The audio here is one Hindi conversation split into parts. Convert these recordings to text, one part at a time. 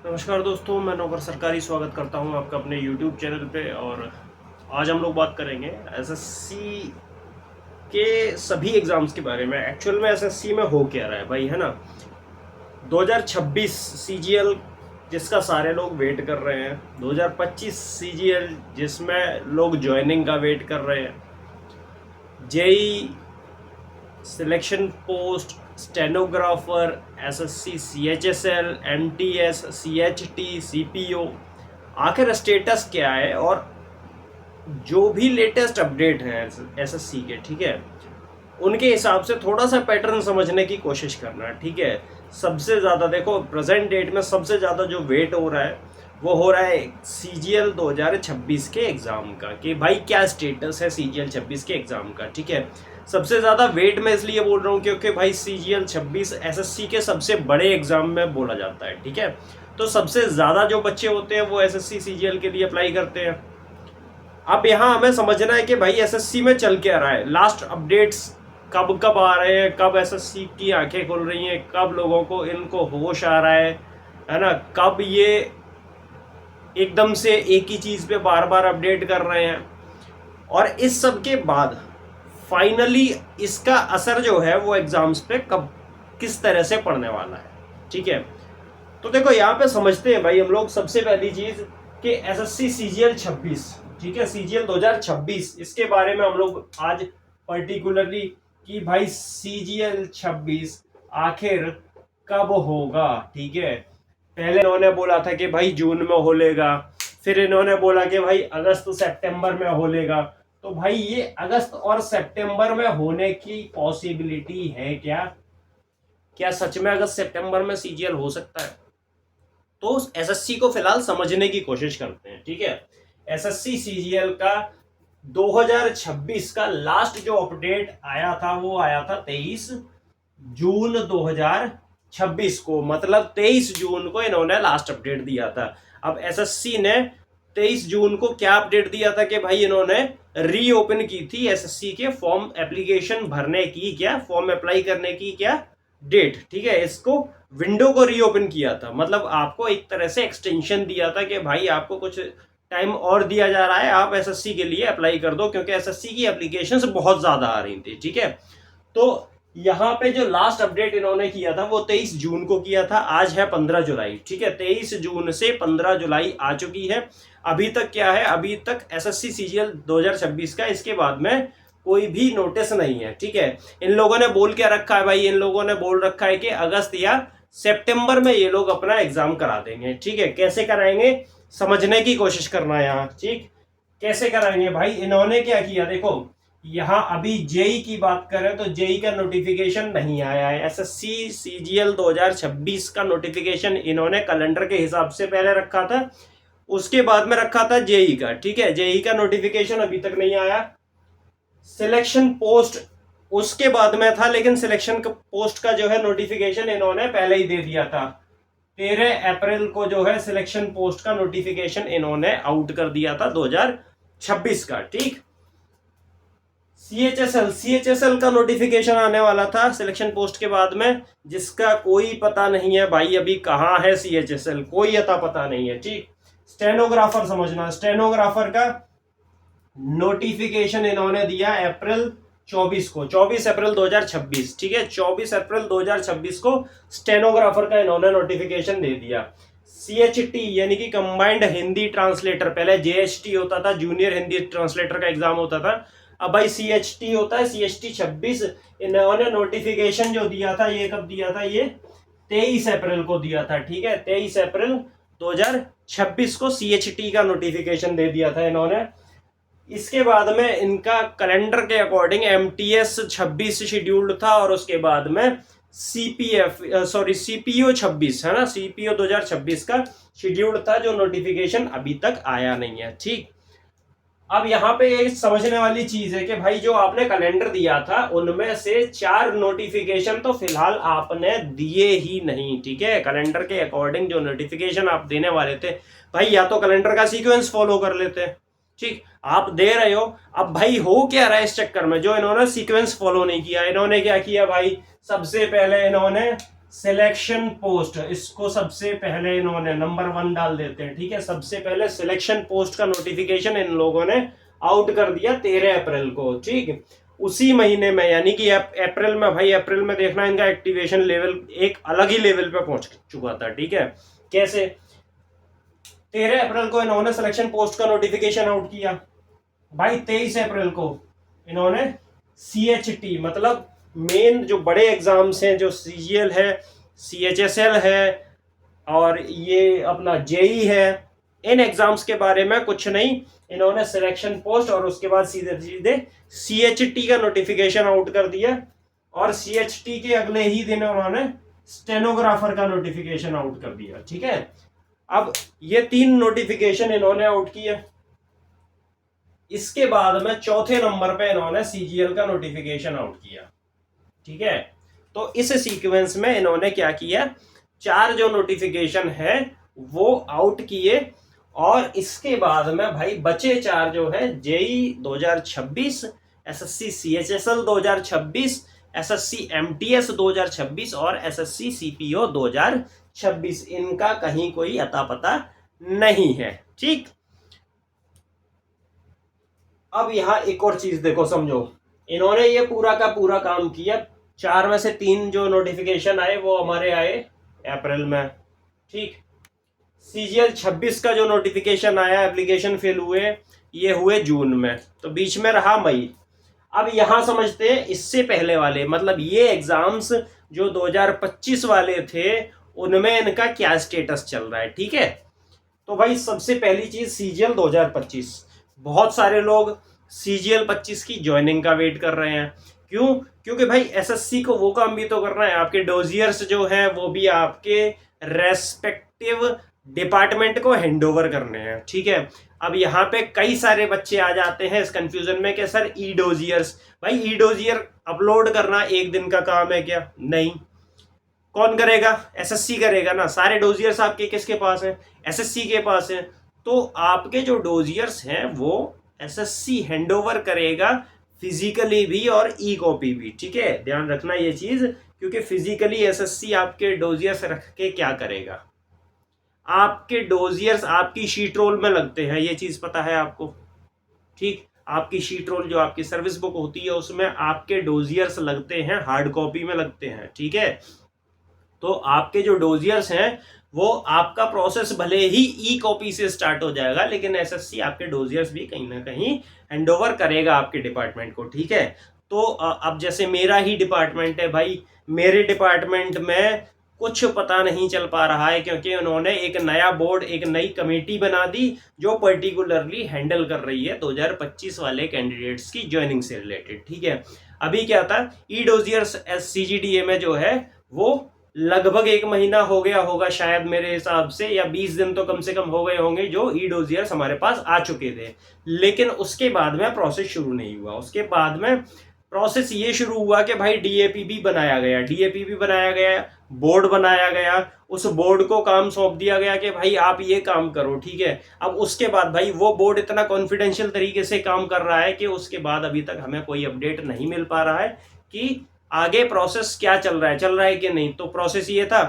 नमस्कार दोस्तों, मैं नौकर सरकारी स्वागत करता हूं आपका अपने YouTube चैनल पे। और आज हम लोग बात करेंगे एसएससी के सभी एग्ज़ाम्स के बारे में। एक्चुअल में एसएससी में हो क्या रहा है भाई, है ना। 2026 सीजीएल जिसका सारे लोग वेट कर रहे हैं, 2025 सीजीएल जिसमें लोग ज्वाइनिंग का वेट कर रहे हैं, JE selection post, stenographer, SSC CHSL, MTS, CHT, CPO, आखिर स्टेटस क्या है। और जो भी लेटेस्ट अपडेट हैं एसएससी के, ठीक है, उनके हिसाब से थोड़ा सा पैटर्न समझने की कोशिश करना है, ठीक है। सबसे ज़्यादा देखो, प्रेजेंट डेट में सबसे ज़्यादा जो वेट हो रहा है वो हो रहा है सीजीएल 2026 के एग्ज़ाम का, कि भाई क्या स्टेटस है सीजीएल 26 के एग्ज़ाम का, ठीक है। सबसे ज़्यादा वेट मैं इसलिए बोल रहा हूँ क्योंकि भाई सीजीएल 26 एसएससी के सबसे बड़े एग्ज़ाम में बोला जाता है, ठीक है। तो सबसे ज़्यादा जो बच्चे होते हैं वो एसएससी सीजीएल के लिए अप्लाई करते हैं। अब यहाँ हमें समझना है कि भाई एसएससी में चल क्या रहा है, लास्ट अपडेट्स कब कब आ रहे हैं, कब एसएससी की आंखें खुल रही हैं, कब लोगों को इनको होश आ रहा है ना, कब ये एकदम से एक ही चीज़ पे बार बार अपडेट कर रहे हैं। और इस सब के बाद फाइनली इसका असर जो है वो एग्जाम्स पे कब किस तरह से पड़ने वाला है, ठीक है। तो देखो यहाँ पे समझते हैं भाई हम लोग सबसे पहली चीज़ कि एसएससी सीजीएल 26, ठीक है, सीजीएल 2026, इसके बारे में हम लोग आज पर्टिकुलरली कि भाई सीजीएल 26 आखिर कब होगा, ठीक है। पहले इन्होंने बोला था कि भाई जून में हो लेगा, फिर इन्होंने बोला कि भाई अगस्त सितंबर में हो लेगा। तो भाई ये अगस्त और सितंबर में होने की पॉसिबिलिटी है क्या? क्या सच में अगस्त सितंबर में सीजीएल हो सकता है? तो एसएससी को फिलहाल समझने की कोशिश करते हैं, ठीक है। एसएससी सीजीएल का 2026 का लास्ट जो अपडेट आया था वो आया था 23 जून 2026 को, मतलब 23 जून को इन्होंने लास्ट अपडेट दिया था। अब एसएससी ने 23 जून को क्या अपडेट दिया था कि भाई इन्होंने रीओपन की थी एसएससी के फॉर्म एप्लीकेशन भरने की, क्या फॉर्म अप्लाई करने की क्या डेट, ठीक है, इसको विंडो को रीओपन किया था। मतलब आपको एक तरह से एक्सटेंशन दिया था कि भाई आपको कुछ टाइम और दिया जा रहा है, आप एसएससी के लिए अप्लाई कर दो, क्योंकि एसएससी की एप्लीकेशंस बहुत ज़्यादा आ रही थी, ठीक है। तो यहाँ पे जो लास्ट अपडेट इन्होंने किया था वो 23 जून को किया था। आज है 15 जुलाई, ठीक है। 23 जून से 15 जुलाई आ चुकी है। अभी तक क्या है, अभी तक एसएससी सीजीएल 2026 का इसके बाद में कोई भी नोटिस नहीं है, ठीक है। इन लोगों ने बोल क्या रखा है भाई, इन लोगों ने बोल रखा है कि अगस्त या सितंबर में ये लोग अपना एग्जाम करा देंगे, ठीक है। कैसे कराएंगे समझने की कोशिश करना है यहाँ, ठीक। कैसे कराएंगे भाई, इन्होंने क्या किया देखो, यहाँ अभी जेई की बात करें तो जेई का नोटिफिकेशन नहीं आया है। एसएससी सीजीएल 2026 का नोटिफिकेशन इन्होंने कैलेंडर के हिसाब से पहले रखा था, उसके बाद में रखा था जेई का, ठीक है। जेई का नोटिफिकेशन अभी तक नहीं आया। सिलेक्शन पोस्ट उसके बाद में था, लेकिन सिलेक्शन पोस्ट का जो है नोटिफिकेशन इन्होंने पहले ही दे दिया था। 13 अप्रैल को जो है सिलेक्शन पोस्ट का नोटिफिकेशन इन्होंने आउट कर दिया था 2026 का, ठीक। सीएचएसएल का नोटिफिकेशन आने वाला था सिलेक्शन पोस्ट के बाद में, जिसका कोई पता नहीं है भाई, अभी कहाँ है सीएचएसएल, कोई अता पता नहीं है, ठीक। स्टेनोग्राफर समझना, स्टेनोग्राफर का नोटिफिकेशन इन्होंने दिया अप्रैल 24 को, 24 अप्रैल 2026, ठीक है। 24 अप्रैल 2026 को स्टेनोग्राफर का इन्होंने नोटिफिकेशन दे दिया। सीएचटी यानी कि कंबाइंड हिंदी ट्रांसलेटर, पहले जेएचटी होता था, जूनियर हिंदी ट्रांसलेटर का एग्जाम होता था, अब भाई सीएचटी होता है, सीएचटी 26। इन्होंने नोटिफिकेशन जो दिया था ये कब दिया था, ये 23 अप्रैल को दिया था, ठीक है। 23 अप्रैल 2026 को सीएचटी का नोटिफिकेशन दे दिया था इन्होंने। इसके बाद में इनका कैलेंडर के अकॉर्डिंग एमटीएस 26 शेड्यूल्ड था, और उसके बाद में सीपीओ 26 है ना, सीपीओ 2026 का शेड्यूल्ड था, जो नोटिफिकेशन अभी तक आया नहीं है, ठीक। अब यहाँ पे ये समझने वाली चीज है कि भाई जो आपने कैलेंडर दिया था उनमें से 4 नोटिफिकेशन तो फिलहाल आपने दिए ही नहीं, ठीक है। कैलेंडर के अकॉर्डिंग जो नोटिफिकेशन आप देने वाले थे भाई, या तो कैलेंडर का सीक्वेंस फॉलो कर लेते, ठीक। आप दे रहे हो, अब भाई हो क्या रहा है इस चक्कर में, जो इन्होंने सीक्वेंस फॉलो नहीं किया, इन्होंने क्या किया भाई, सबसे पहले इन्होंने सिलेक्शन पोस्ट, इसको सबसे पहले इन्होंने नंबर 1 डाल देते हैं, ठीक है। सबसे पहले सिलेक्शन पोस्ट का नोटिफिकेशन इन लोगों ने आउट कर दिया 13 अप्रैल को, ठीक। उसी महीने में यानी कि अप्रैल में, भाई अप्रैल में देखना इनका एक्टिवेशन लेवल एक अलग ही लेवल पे पहुंच चुका था, ठीक है। कैसे? 13 अप्रैल को इन्होंने सिलेक्शन पोस्ट का नोटिफिकेशन आउट किया। भाई 23 अप्रैल को इन्होंने CHT मतलब मेन जो बड़े एग्जाम्स हैं, जो CGL है, CHSL है और ये अपना JEE है, इन एग्जाम्स के बारे में कुछ नहीं, इन्होंने सिलेक्शन पोस्ट और उसके बाद सीधे सीधे CHT का नोटिफिकेशन आउट कर दिया। और CHT के अगले ही दिन उन्होंने स्टेनोग्राफर का नोटिफिकेशन आउट कर दिया, ठीक है। अब ये 3 नोटिफिकेशन इन्होंने आउट किया। इसके बाद में चौथे नंबर पे इन्होंने CGL का नोटिफिकेशन आउट किया, ठीक है। तो इस सीक्वेंस में इन्होंने क्या किया, 4 जो नोटिफिकेशन है वो आउट किए। और इसके बाद में भाई बचे 4 जो है, JEE 2026, SSC CHSL 2026, SSC MTS 2026 और SSC CPO 2026, इनका कहीं कोई अता पता नहीं है, ठीक। अब यहां एक और चीज देखो, समझो, इन्होंने ये पूरा का पूरा काम किया। 4 में से 3 जो नोटिफिकेशन आए वो हमारे आए अप्रैल में, ठीक। CGL 26 का जो नोटिफिकेशन आया, एप्लीकेशन फिल हुए, ये हुए जून में, तो बीच में रहा मई। अब यहां समझते हैं इससे पहले वाले, मतलब ये एग्जाम्स जो 2025 वाले थे उनमें इनका क्या स्टेटस चल रहा है, ठीक है। तो भाई सबसे पहली चीज CGL 2025, बहुत सारे लोग CGL 25 की ज्वाइनिंग का वेट कर रहे हैं। क्यों? क्योंकि भाई SSC को वो काम भी तो करना है, आपके डोजियर्स जो हैं वो भी आपके रेस्पेक्टिव डिपार्टमेंट को हैंडओवर करने हैं, ठीक है। अब यहाँ पे कई सारे बच्चे आ जाते हैं इस कंफ्यूजन में कि सर ई डोजियर्स, भाई ई डोजियर अपलोड करना एक दिन का काम है क्या? नहीं। कौन करेगा? SSC करेगा ना। सारे डोजियर्स आपके किसके पास हैं? SSC के पास हैं। तो आपके जो डोजियर्स हैं वो SSC हैंडओवर करेगा, फिजिकली भी और ई कॉपी भी, ठीक है। ध्यान रखना ये चीज, क्योंकि फिजिकली SSC आपके डोजियर्स रख के क्या करेगा, आपके डोजियर्स आपकी शीट रोल में लगते हैं, ये चीज पता है आपको, ठीक। आपकी शीट रोल जो आपकी सर्विस बुक होती है उसमें आपके डोजियर्स लगते हैं, हार्ड कॉपी में लगते हैं, ठीक है। तो आपके जो डोजियर्स हैं वो आपका प्रोसेस भले ही ई कॉपी से स्टार्ट हो जाएगा, लेकिन SSC आपके डोजियर्स भी कहीं ना कहीं हैंडओवर करेगा आपके डिपार्टमेंट को, ठीक है। तो अब जैसे मेरा ही डिपार्टमेंट है भाई, मेरे डिपार्टमेंट में कुछ पता नहीं चल पा रहा है, क्योंकि उन्होंने एक नया बोर्ड, एक नई कमेटी बना दी जो पर्टिकुलरली हैंडल कर रही है 2025 वाले कैंडिडेट्स की ज्वाइनिंग से रिलेटेड, ठीक है। अभी क्या था, ई डोजियर्स CGDA में जो है वो लगभग 1 महीना हो गया होगा शायद मेरे हिसाब से, या 20 दिन तो कम से कम हो गए होंगे जो ई डोजियर्स हमारे पास आ चुके थे। लेकिन उसके बाद में प्रोसेस शुरू नहीं हुआ। उसके बाद में प्रोसेस ये शुरू हुआ कि भाई DAPB बनाया गया, DAPB बनाया गया, बोर्ड बनाया गया, उस बोर्ड को काम सौंप दिया गया कि भाई आप ये काम करो, ठीक है। अब उसके बाद भाई वो बोर्ड इतना कॉन्फिडेंशियल तरीके से काम कर रहा है कि उसके बाद अभी तक हमें कोई अपडेट नहीं मिल पा रहा है कि आगे प्रोसेस क्या चल रहा है कि नहीं। तो प्रोसेस ये था,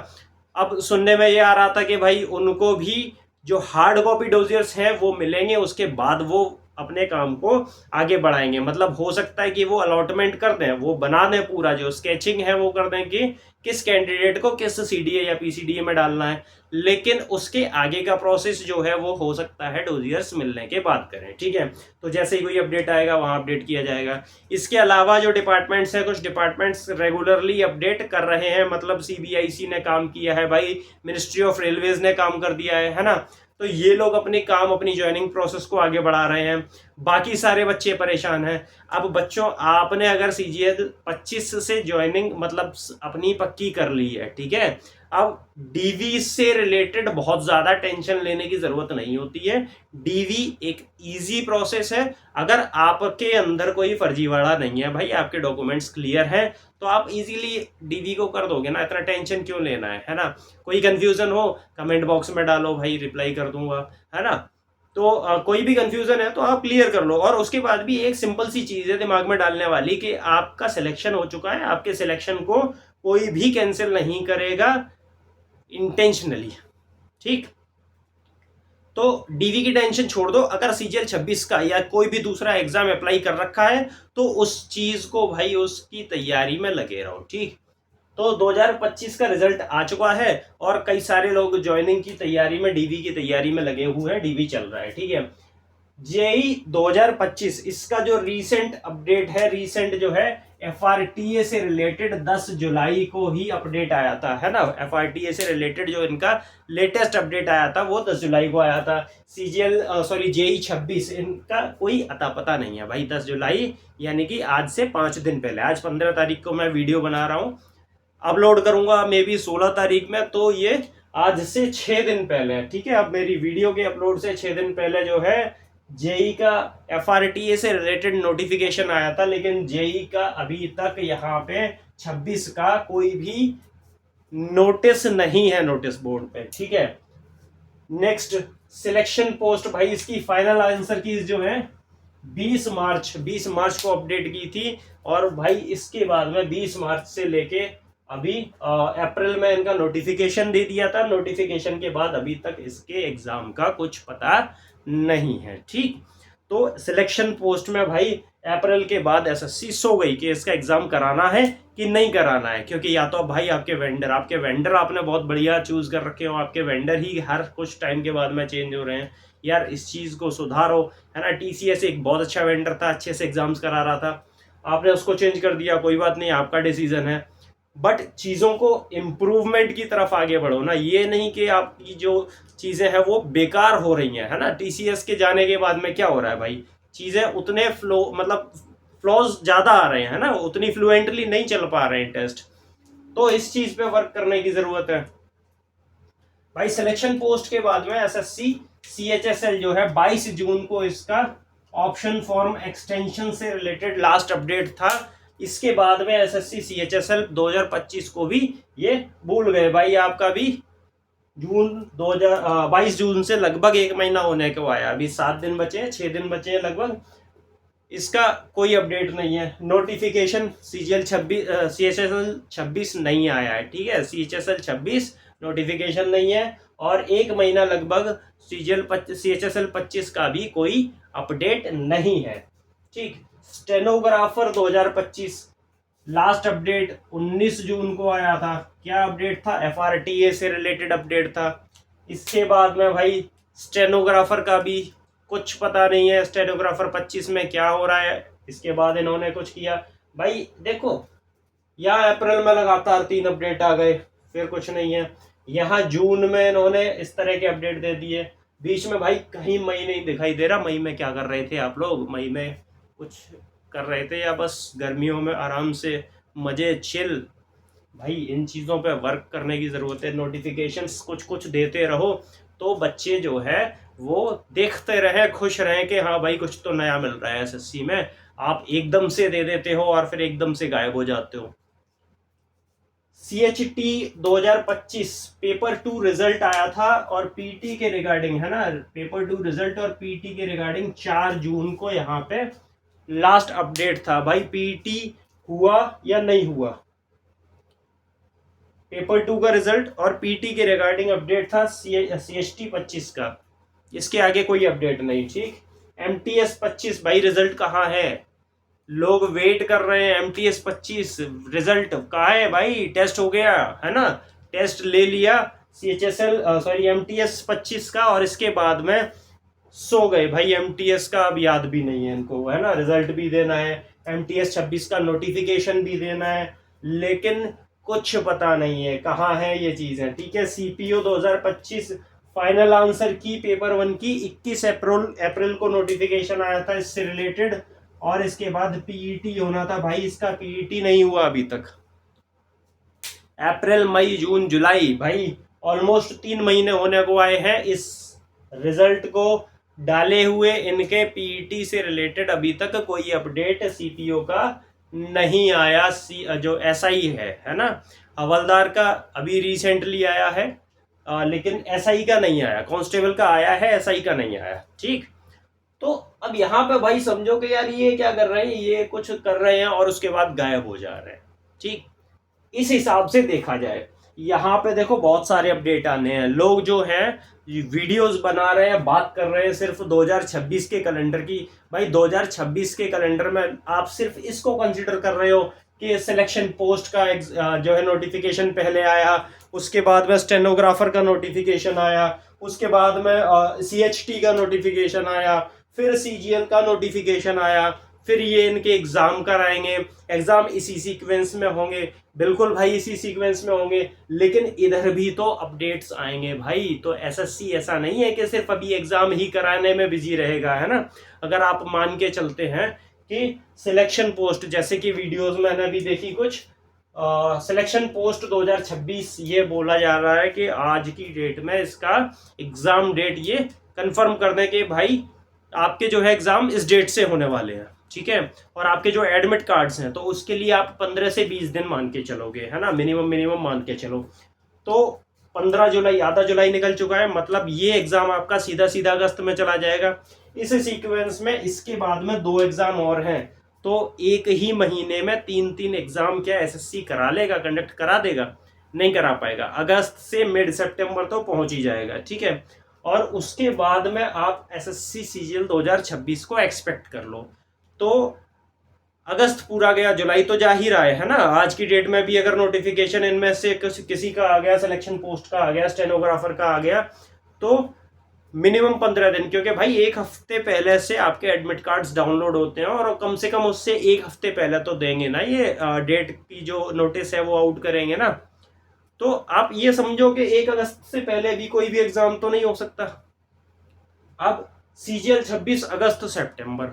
अब सुनने में ये आ रहा था कि भाई उनको भी जो हार्ड कॉपी डोजियर्स हैं वो मिलेंगे, उसके बाद वो अपने काम को आगे बढ़ाएंगे। मतलब हो सकता है कि वो अलॉटमेंट कर दें, वो बना दें, पूरा जो स्केचिंग है वो कर दें कि किस कैंडिडेट को किस CDA या PCDA में डालना है। लेकिन उसके आगे का प्रोसेस जो है वो हो सकता है डोजियर्स मिलने के बाद करें, ठीक है। तो जैसे ही कोई अपडेट आएगा वहां अपडेट किया जाएगा। इसके अलावा जो डिपार्टमेंट्स हैं, कुछ डिपार्टमेंट्स रेगुलरली अपडेट कर रहे हैं, मतलब CBIC ने काम किया है भाई, मिनिस्ट्री ऑफ रेलवेज ने काम कर दिया है ना। तो ये लोग अपने काम, अपनी ज्वाइनिंग प्रोसेस को आगे बढ़ा रहे हैं, बाकी सारे बच्चे परेशान हैं। अब बच्चों, आपने अगर CGL 25 से ज्वाइनिंग मतलब अपनी पक्की कर ली है, ठीक है, अब DV से रिलेटेड बहुत ज्यादा टेंशन लेने की जरूरत नहीं होती है। DV एक इजी प्रोसेस है। अगर आपके अंदर कोई फर्जीवाड़ा नहीं है भाई, आपके डॉक्यूमेंट्स क्लियर हैं, तो आप इजीली DV को कर दोगे ना, इतना टेंशन क्यों लेना है ना। कोई कंफ्यूजन हो कमेंट बॉक्स में डालो भाई, रिप्लाई कर दूंगा, है ना। तो कोई भी कंफ्यूजन है तो आप क्लियर कर लो। और उसके बाद भी एक सिंपल सी चीज है दिमाग में डालने वाली कि आपका सिलेक्शन हो चुका है, आपके सिलेक्शन को कोई भी कैंसिल नहीं करेगा इंटेंशनली। ठीक, तो डीवी की टेंशन छोड़ दो, अगर सीजीएल 26 का या कोई भी दूसरा एग्जाम अप्लाई कर रखा है तो उस चीज को भाई उसकी तैयारी में लगे रहो। ठीक, तो 2025 का रिजल्ट आ चुका है और कई सारे लोग ज्वाइनिंग की तैयारी में, डीवी की तैयारी में लगे हुए हैं, डीवी चल रहा है। ठीक है, जेई 2025 इसका जो रीसेंट अपडेट है, रीसेंट जो है एफआरटीए से रिलेटेड 10 जुलाई को ही अपडेट आया था, है ना। एफआरटीए से रिलेटेड जो इनका लेटेस्ट अपडेट आया था वो 10 जुलाई को आया था। सीजीएल सॉरी जेई 26 इनका कोई अता पता नहीं है भाई। 10 जुलाई यानी कि आज से 5 दिन पहले, आज 15 तारीख को मैं वीडियो बना रहा हूँ, अपलोड करूंगा मे बी 16 तारीख में, तो ये आज से 6 दिन पहले है। ठीक है, अब मेरी वीडियो के अपलोड से 6 दिन पहले जो है जेई का एफआरटीए से रिलेटेड नोटिफिकेशन आया था, लेकिन जेई का अभी तक यहाँ पे 26 का कोई भी नोटिस नहीं है नोटिस बोर्ड पे। ठीक है, नेक्स्ट सिलेक्शन पोस्ट भाई, इसकी फाइनल आंसर की जो है 20 मार्च को अपडेट की थी, और भाई इसके बाद में 20 मार्च से लेके अभी अप्रैल में इनका नोटिफिकेशन दे दिया था। नोटिफिकेशन के बाद अभी तक इसके एग्जाम का कुछ पता नहीं है। ठीक, तो सिलेक्शन पोस्ट में भाई अप्रैल के बाद एसएससी सो गई कि इसका एग्जाम कराना है कि नहीं कराना है, क्योंकि या तो भाई आपके वेंडर आपने बहुत बढ़िया चूज कर रखे हो, आपके वेंडर ही हर कुछ टाइम के बाद में चेंज हो रहे हैं। यार इस चीज को सुधारो, है ना। टीसीएस एक बहुत अच्छा वेंडर था, अच्छे से एग्जाम्स करा रहा था, आपने उसको चेंज कर दिया, कोई बात नहीं, आपका डिसीजन है, बट चीज़ों को इम्प्रूवमेंट की तरफ आगे बढ़ो ना। ये नहीं कि आपकी जो चीज़ें हैं वो बेकार हो रही हैं, है ना। टीसीएस के जाने के बाद में क्या हो रहा है भाई, चीज़ें उतने फ्लॉज ज़्यादा आ रहे हैं, है ना, उतनी फ्लुएंटली नहीं चल पा रहे हैं टेस्ट, तो इस चीज़ पे वर्क करने की ज़रूरत है भाई। सिलेक्शन पोस्ट के बाद में एसएससी सीएचएसएल जो है 22 जून को इसका ऑप्शन फॉर्म एक्सटेंशन से रिलेटेड लास्ट अपडेट था। इसके बाद में एसएससी सीएचएसएल 2025 को भी ये भूल गए भाई। आपका भी 22 जून से लगभग 1 महीना होने को आया, अभी 7 दिन बचे हैं, 6 दिन बचे हैं लगभग, इसका कोई अपडेट नहीं है। नोटिफिकेशन सीजीएल 26 सीएचएसएल 26 नहीं आया है। ठीक है, सीएचएसएल 26 नोटिफिकेशन नहीं है, और 1 महीना लगभग सीएचएसएल 25 का भी कोई अपडेट नहीं है। ठीक, स्टेनोग्राफर 2025 लास्ट अपडेट 19 जून को आया था। क्या अपडेट था, एफआरटीए से रिलेटेड अपडेट था। इसके बाद में भाई स्टेनोग्राफर का भी कुछ पता नहीं है, स्टेनोग्राफर 25 में क्या हो रहा है। इसके बाद इन्होंने कुछ किया भाई, देखो यहाँ अप्रैल में लगातार 3 अपडेट आ गए, फिर कुछ नहीं है। यहाँ जून में इन्होंने इस तरह के अपडेट दे दिए, बीच में भाई कहीं मई नहीं दिखाई दे रहा। मई में क्या कर रहे थे आप लोग, मई में कुछ कर रहे थे या बस गर्मियों में आराम से मजे चिल। भाई इन चीज़ों पे वर्क करने की ज़रूरत है। नोटिफिकेशंस कुछ कुछ देते रहो तो बच्चे जो है वो देखते रहें, खुश रहें कि हाँ भाई कुछ तो नया मिल रहा है एसएससी में। आप एकदम से दे देते हो और फिर एकदम से गायब हो जाते हो। सीएचटी 2025 पेपर 2 रिजल्ट आया था, और पीटी के रिगार्डिंग, है ना, पेपर 2 रिजल्ट और पीटी के रिगार्डिंग 4 जून को यहाँ पे लास्ट अपडेट था भाई। पीटी हुआ या नहीं हुआ, पेपर 2 का रिजल्ट और पीटी के रिगार्डिंग अपडेट था सीएचटी 25 का, इसके आगे कोई अपडेट नहीं। ठीक, एमटीएस 25 भाई रिजल्ट कहाँ है, लोग वेट कर रहे हैं। एमटीएस 25 रिजल्ट कहाँ है भाई, टेस्ट हो गया, है ना, टेस्ट ले लिया सीएचएसएल सॉरी एमटीएस 25 का, और इसके बाद में सो गए भाई। एमटीएस का अब याद भी नहीं है इनको, है ना, रिजल्ट भी देना है, एमटीएस 26 का नोटिफिकेशन भी देना है, लेकिन कुछ पता नहीं है कहाँ है ये चीज़ें। ठीक है, सीपीओ 2025 फाइनल आंसर की पेपर 1 की 21 अप्रैल को नोटिफिकेशन आया था इससे रिलेटेड, और इसके बाद पीईटी होना था भाई, इसका पीईटी नहीं हुआ अभी तक। अप्रैल मई जून जुलाई भाई ऑलमोस्ट 3 महीने होने को आए हैं इस रिजल्ट को डाले हुए। इनके पीईटी से रिलेटेड अभी तक कोई अपडेट सीपीओ का नहीं आया। जो एसआई है ना, हवलदार का अभी रिसेंटली आया है, लेकिन एसआई का नहीं आया। कांस्टेबल का आया है, एसआई का नहीं आया। ठीक, तो अब यहाँ पे भाई समझो कि यार ये क्या कर रहे हैं, ये कुछ कर रहे हैं और उसके बाद गायब हो जा रहे हैं। ठीक, इस हिसाब से देखा जाए। यहाँ पे देखो बहुत सारे अपडेट आने हैं, लोग जो हैं वीडियोस बना रहे हैं, बात कर रहे हैं सिर्फ 2026 के कैलेंडर की। भाई 2026 के कैलेंडर में आप सिर्फ इसको कंसिडर कर रहे हो कि सिलेक्शन पोस्ट का जो है नोटिफिकेशन पहले आया, उसके बाद में स्टेनोग्राफर का नोटिफिकेशन आया, उसके बाद में CHT का नोटिफिकेशन आया, फिर CGL का नोटिफिकेशन आया, फिर ये इनके एग्जाम कराएंगे, एग्जाम इसी सीक्वेंस में होंगे। बिल्कुल भाई इसी सीक्वेंस में होंगे, लेकिन इधर भी तो अपडेट्स आएंगे भाई। तो SSC ऐसा नहीं है कि सिर्फ अभी एग्जाम ही कराने में बिजी रहेगा, है ना। अगर आप मान के चलते हैं कि सिलेक्शन पोस्ट, जैसे कि वीडियोस मैंने अभी देखी कुछ, सिलेक्शन पोस्ट 2026 ये बोला जा रहा है कि आज की डेट में इसका एग्जाम डेट ये कंफर्म कर दें कि भाई आपके जो है एग्जाम इस डेट से होने वाले हैं, ठीक है। और आपके जो एडमिट कार्ड्स हैं तो उसके लिए आप 15 से 20 दिन मान के चलोगे, है ना, मिनिमम मान के चलो। तो 15 जुलाई, आधा जुलाई निकल चुका है, मतलब ये एग्जाम आपका सीधा सीधा अगस्त में चला जाएगा। इस सीक्वेंस में इसके बाद में 2 एग्जाम और हैं, तो एक ही महीने में 3-3 एग्जाम क्या SSC करा लेगा, कंडक्ट करा देगा? नहीं करा पाएगा। अगस्त से मिड सितंबर तो पहुंच ही जाएगा, ठीक है। और उसके बाद में आप SSC CGL 2026 को एक्सपेक्ट कर लो। तो अगस्त पूरा गया, जुलाई तो जा ही रहा है ना। आज की डेट में भी अगर नोटिफिकेशन इनमें से किसी का आ गया, सिलेक्शन पोस्ट का आ गया, स्टेनोग्राफर का आ गया, तो मिनिमम 15 दिन, क्योंकि भाई एक हफ्ते पहले से आपके एडमिट कार्ड्स डाउनलोड होते हैं, और कम से कम उससे एक हफ्ते पहले तो देंगे ना, ये डेट की जो नोटिस है वो आउट करेंगे ना। तो आप ये समझो कि 1 अगस्त से पहले भी कोई भी एग्जाम तो नहीं हो सकता। अब CGL 26 अगस्त सितंबर,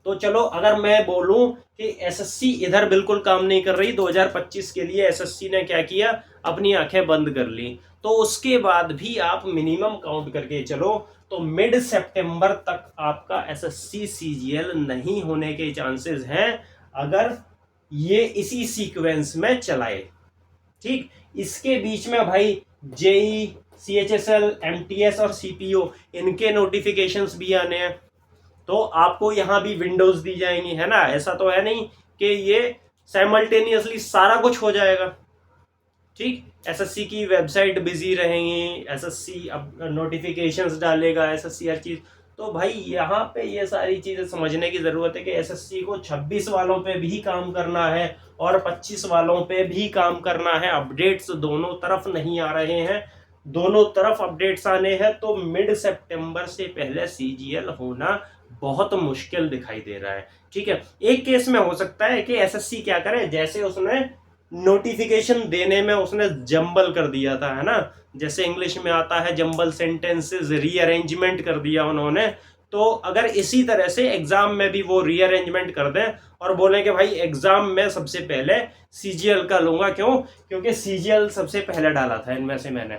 तो चलो अगर मैं बोलूं कि SSC इधर बिल्कुल काम नहीं कर रही, 2025 के लिए SSC ने क्या किया, अपनी आंखें बंद कर ली, तो उसके बाद भी आप मिनिमम काउंट करके चलो तो मिड सितंबर तक आपका SSC CGL नहीं होने के चांसेस हैं, अगर ये इसी सीक्वेंस में चलाए, ठीक। इसके बीच में भाई JEE, CHSL, MTS और CPO, इनके नोटिफिकेशंस भी आने हैं, तो आपको यहां भी विंडोज दी जाएंगी, है ना। ऐसा तो है नहीं कि ये साइमल्टेनियसली सारा कुछ हो जाएगा, ठीक। SSC की वेबसाइट बिजी रहेंगी, SSC अब नोटिफिकेशंस डालेगा, SSC हर चीज। तो भाई यहाँ पे ये सारी चीजें समझने की जरूरत है कि SSC को 26 वालों पे भी काम करना है और 25 वालों पे भी काम करना है। अपडेट्स दोनों तरफ नहीं आ रहे हैं, दोनों तरफ अपडेट्स आने हैं, तो मिड सितंबर से पहले CGL होना बहुत मुश्किल दिखाई दे रहा है, ठीक है। एक केस में हो सकता है कि SSC क्या करे, जैसे उसने नोटिफिकेशन देने में उसने जंबल कर दिया था, है ना, जैसे इंग्लिश में आता है जंबल सेंटेंसेस, रीअरेंजमेंट कर दिया उन्होंने। तो अगर इसी तरह से एग्जाम में भी वो रीअरेंजमेंट कर दें और बोले कि भाई एग्जाम में सबसे पहले CGL का लूंगा, क्यों, क्योंकि CGL सबसे पहले डाला था इनमें से मैंने,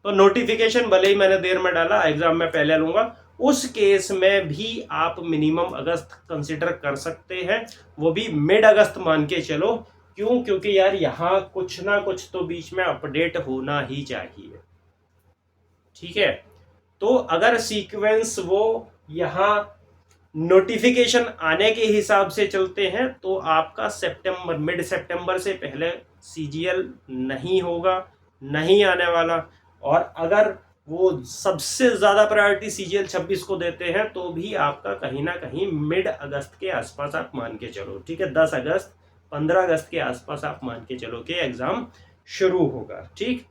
तो नोटिफिकेशन भले ही मैंने देर में डाला, एग्जाम में पहले लूंगा, उस केस में भी आप मिनिमम अगस्त कंसिडर कर सकते हैं, वो भी मिड अगस्त मान के चलो। क्यों, क्योंकि यार यहाँ कुछ ना कुछ तो बीच में अपडेट होना ही चाहिए, ठीक है। तो अगर सीक्वेंस वो यहाँ नोटिफिकेशन आने के हिसाब से चलते हैं तो आपका सितंबर, मिड सितंबर से पहले CGL नहीं होगा, नहीं आने वाला। और अगर वो सबसे ज्यादा प्रायोरिटी CGL 26 को देते हैं तो भी आपका कहीं ना कहीं मिड अगस्त के आसपास आप मान के चलो, ठीक है, 10 अगस्त 15 अगस्त के आसपास आप मान के चलो कि एग्जाम शुरू होगा, ठीक।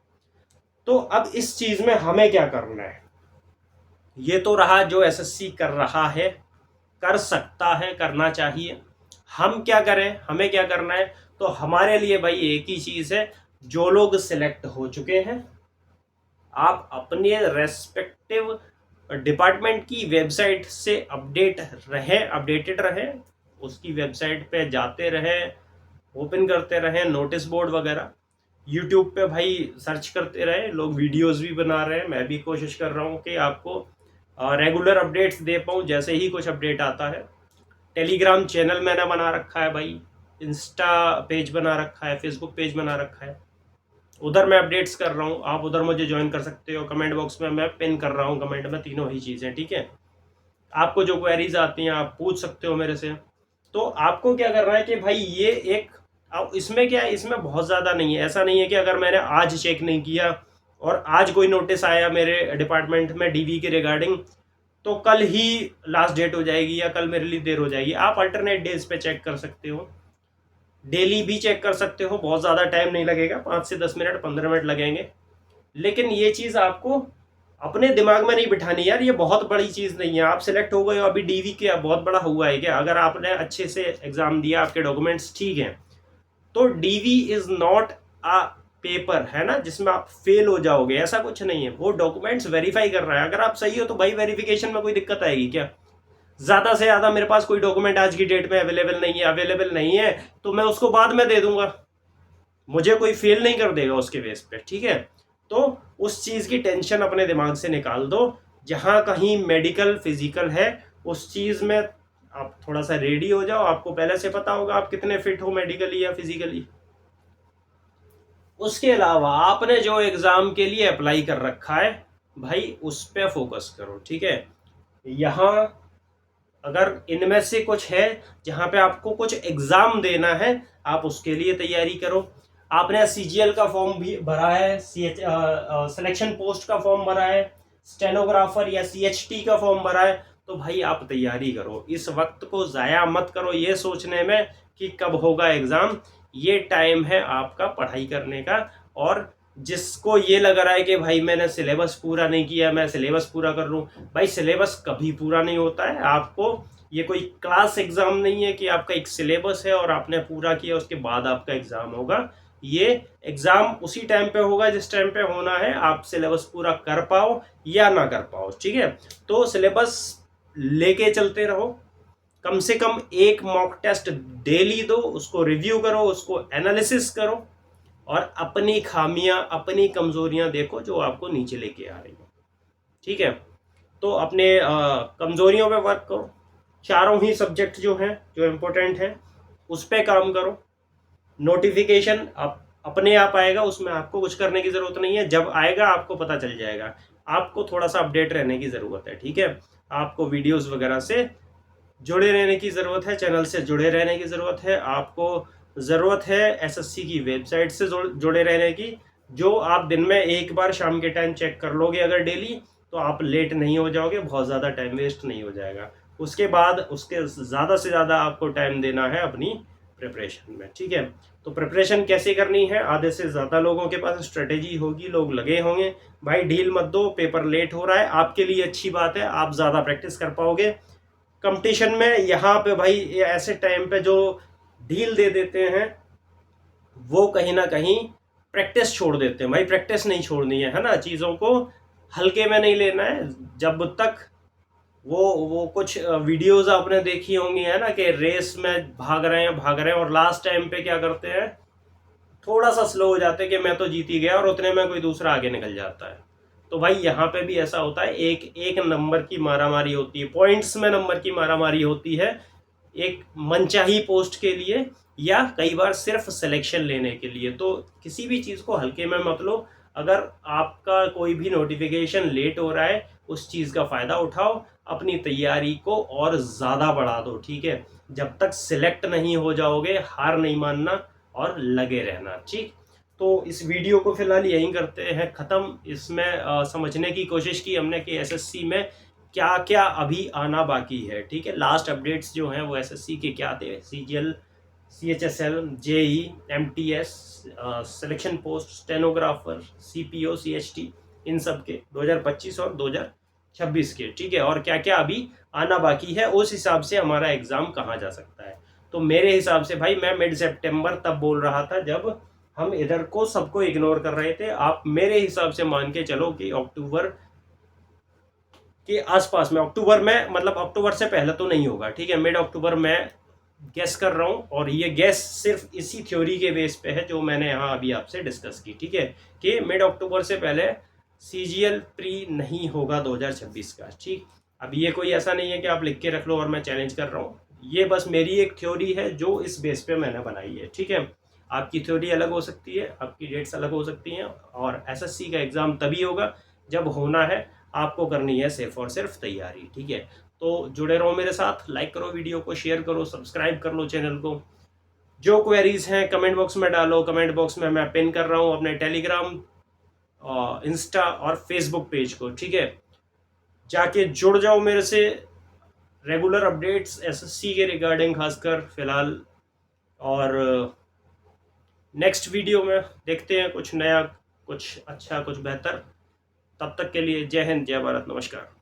तो अब इस चीज में हमें क्या करना है, ये तो रहा जो SSC कर रहा है, कर सकता है, करना चाहिए। हम क्या करें, हमें क्या करना है, तो हमारे लिए भाई एक ही चीज है, जो लोग सिलेक्ट हो चुके हैं आप अपने रेस्पेक्टिव डिपार्टमेंट की वेबसाइट से अपडेटेड रहे, उसकी वेबसाइट पे जाते रहे, ओपन करते रहे नोटिस बोर्ड वगैरह, यूट्यूब पे भाई सर्च करते रहे, लोग वीडियोस भी बना रहे हैं, मैं भी कोशिश कर रहा हूँ कि आपको रेगुलर अपडेट्स दे पाऊँ जैसे ही कुछ अपडेट आता है। टेलीग्राम चैनल मैंने बना रखा है भाई, इंस्टा पेज बना रखा है, फेसबुक पेज बना रखा है, उधर मैं अपडेट्स कर रहा हूँ, आप उधर मुझे ज्वाइन कर सकते हो। कमेंट बॉक्स में मैं पिन कर रहा हूँ कमेंट में तीनों ही चीज़ें, ठीक है। आपको जो क्वेरीज आती हैं आप पूछ सकते हो मेरे से। तो आपको क्या करना है कि भाई ये एक अब इसमें क्या है, इसमें बहुत ज़्यादा नहीं है। ऐसा नहीं है कि अगर मैंने आज चेक नहीं किया और आज कोई नोटिस आया मेरे डिपार्टमेंट में डीवी के रिगार्डिंग, तो कल ही लास्ट डेट हो जाएगी या कल मेरे लिए देर हो जाएगी। आप अल्टरनेट डेज पे चेक कर सकते हो, डेली भी चेक कर सकते हो, बहुत ज़्यादा टाइम नहीं लगेगा, 5 से 10 मिनट 15 मिनट लगेंगे। लेकिन ये चीज़ आपको अपने दिमाग में नहीं बिठानी यार, ये बहुत बड़ी चीज़ नहीं है। आप सिलेक्ट हो गए हो, अभी डीवी क्या बहुत बड़ा हुआ है क्या? अगर आपने अच्छे से एग्ज़ाम दिया, आपके डॉक्यूमेंट्स ठीक हैं, तो DV is not a paper, है ना, जिसमें आप फेल हो जाओगे, ऐसा कुछ नहीं है। वो डॉक्यूमेंट्स वेरीफाई कर रहा है। अगर आप सही हो तो भाई वेरिफिकेशन में कोई दिक्कत आएगी क्या? ज़्यादा से ज़्यादा मेरे पास कोई डॉक्यूमेंट आज की डेट में अवेलेबल नहीं है तो मैं उसको बाद में दे दूंगा, मुझे कोई फेल नहीं कर देगा उसके बेस पे, ठीक है। तो उस चीज़ की टेंशन अपने दिमाग से निकाल दो। जहाँ कहीं मेडिकल फिजिकल है, उस चीज़ में आप थोड़ा सा रेडी हो जाओ। आपको पहले से पता होगा आप कितने फिट हो मेडिकली या फिजिकली। उसके अलावा आपने जो एग्ज़ाम के लिए अप्लाई कर रखा है भाई, उस पर फोकस करो, ठीक है। यहाँ अगर इनमें से कुछ है जहाँ पे आपको कुछ एग्ज़ाम देना है, आप उसके लिए तैयारी करो। आपने सीजीएल का फॉर्म भी भरा है, सिलेक्शन पोस्ट का फॉर्म भरा है, स्टेनोग्राफर या सीएचटी का फॉर्म भरा है, तो भाई आप तैयारी करो। इस वक्त को ज़ाया मत करो ये सोचने में कि कब होगा एग्ज़ाम। ये टाइम है आपका पढ़ाई करने का। और जिसको ये लग रहा है कि भाई मैंने सिलेबस पूरा नहीं किया, मैं सिलेबस पूरा कर लूँ, भाई सिलेबस कभी पूरा नहीं होता है। आपको ये कोई क्लास एग्ज़ाम नहीं है कि आपका एक सिलेबस है और आपने पूरा किया उसके बाद आपका एग्ज़ाम होगा। ये एग्ज़ाम उसी टाइम पे होगा जिस टाइम पे होना है, आप सिलेबस पूरा कर पाओ या ना कर पाओ, ठीक है। तो सिलेबस लेके चलते रहो। कम से कम एक मॉक टेस्ट डेली दो, उसको रिव्यू करो, उसको एनालिसिस करो और अपनी खामियां अपनी कमजोरियां देखो जो आपको नीचे लेके आ रही है, ठीक है। तो अपने कमजोरियों पे वर्क करो। चारों ही सब्जेक्ट जो हैं जो इम्पोर्टेंट हैं उस पर काम करो। नोटिफिकेशन आप अपने आप आएगा, उसमें आपको कुछ करने की ज़रूरत नहीं है। जब आएगा आपको पता चल जाएगा। आपको थोड़ा सा अपडेट रहने की ज़रूरत है, ठीक है। आपको वीडियोस वगैरह से जुड़े रहने की ज़रूरत है, चैनल से जुड़े रहने की ज़रूरत है। आपको ज़रूरत है एसएससी की वेबसाइट से जुड़े रहने की। जो आप दिन में एक बार शाम के टाइम चेक कर लोगे अगर डेली, तो आप लेट नहीं हो जाओगे, बहुत ज़्यादा टाइम वेस्ट नहीं हो जाएगा। उसके बाद उसके ज़्यादा से ज़्यादा आपको टाइम देना है अपनी प्रिपरेशन में, ठीक है। तो प्रिपरेशन कैसे करनी है, आधे से ज़्यादा लोगों के पास स्ट्रेटेजी होगी, लोग लगे होंगे। भाई ढील मत दो, पेपर लेट हो रहा है, आपके लिए अच्छी बात है, आप ज़्यादा प्रैक्टिस कर पाओगे कंपटीशन में। यहाँ पे भाई ऐसे टाइम पे जो ढील दे देते हैं वो कहीं ना कहीं प्रैक्टिस छोड़ देते हैं। भाई प्रैक्टिस नहीं छोड़नी है ना, चीज़ों को हल्के में नहीं लेना है। जब तक वो कुछ वीडियोस आपने देखी होंगी, है ना, कि रेस में भाग रहे हैं और लास्ट टाइम पे क्या करते हैं, थोड़ा सा स्लो हो जाते हैं कि मैं तो जीत ही गया और उतने में कोई दूसरा आगे निकल जाता है। तो भाई यहाँ पे भी ऐसा होता है, एक एक नंबर की मारामारी होती है, पॉइंट्स में नंबर की मारामारी होती है एक मनचाही पोस्ट के लिए या कई बार सिर्फ सिलेक्शन लेने के लिए। तो किसी भी चीज़ को हल्के में मत लो। अगर आपका कोई भी नोटिफिकेशन लेट हो रहा है, उस चीज़ का फ़ायदा उठाओ, अपनी तैयारी को और ज़्यादा बढ़ा दो, ठीक है। जब तक सिलेक्ट नहीं हो जाओगे हार नहीं मानना और लगे रहना, ठीक। तो इस वीडियो को फिलहाल यहीं करते हैं ख़त्म। इसमें समझने की कोशिश की हमने कि एसएससी में क्या क्या अभी आना बाकी है, ठीक है। लास्ट अपडेट्स जो हैं वो एसएससी के क्या थे, CGL, CHSL, JE, MTS, selection post, stenographer, CPO, CHT, इन सब के 2025 और 2026 के, ठीक है। और क्या क्या अभी आना बाकी है, उस हिसाब से हमारा एग्ज़ाम कहाँ जा सकता है। तो मेरे हिसाब से भाई मैं मिड सितंबर तब बोल रहा था जब हम इधर को सबको इग्नोर कर रहे थे। आप मेरे हिसाब से मान के चलो कि अक्टूबर के आसपास में, अक्टूबर में, मतलब अक्टूबर से पहले तो नहीं होगा, ठीक है। मिड अक्टूबर में गैस कर रहा हूँ और ये गैस सिर्फ इसी थ्योरी के बेस पे है जो मैंने यहाँ अभी आपसे डिस्कस की, ठीक है, कि मिड अक्टूबर से पहले सीजीएल प्री नहीं होगा 2026 का, ठीक। अब ये कोई ऐसा नहीं है कि आप लिख के रख लो और मैं चैलेंज कर रहा हूँ, ये बस मेरी एक थ्योरी है जो इस बेस पे मैंने बनाई है, ठीक है। आपकी थ्योरी अलग हो सकती है, आपकी डेट्स अलग हो सकती हैं और एसएससी का एग्ज़ाम तभी होगा जब होना है। आपको करनी है सिर्फ और सिर्फ तैयारी, ठीक है। तो जुड़े रहो मेरे साथ, लाइक करो वीडियो को, शेयर करो, सब्सक्राइब कर लो चैनल को। जो क्वेरीज हैं कमेंट बॉक्स में डालो, कमेंट बॉक्स में मैं पिन कर रहा हूँ अपने टेलीग्राम, इंस्टा और फेसबुक पेज को, ठीक है। जाके जुड़ जाओ मेरे से, रेगुलर अपडेट्स एसएससी के रिगार्डिंग खासकर फिलहाल। और नेक्स्ट वीडियो में देखते हैं कुछ नया, कुछ अच्छा, कुछ बेहतर। तब तक के लिए जय हिंद, जय भारत, नमस्कार।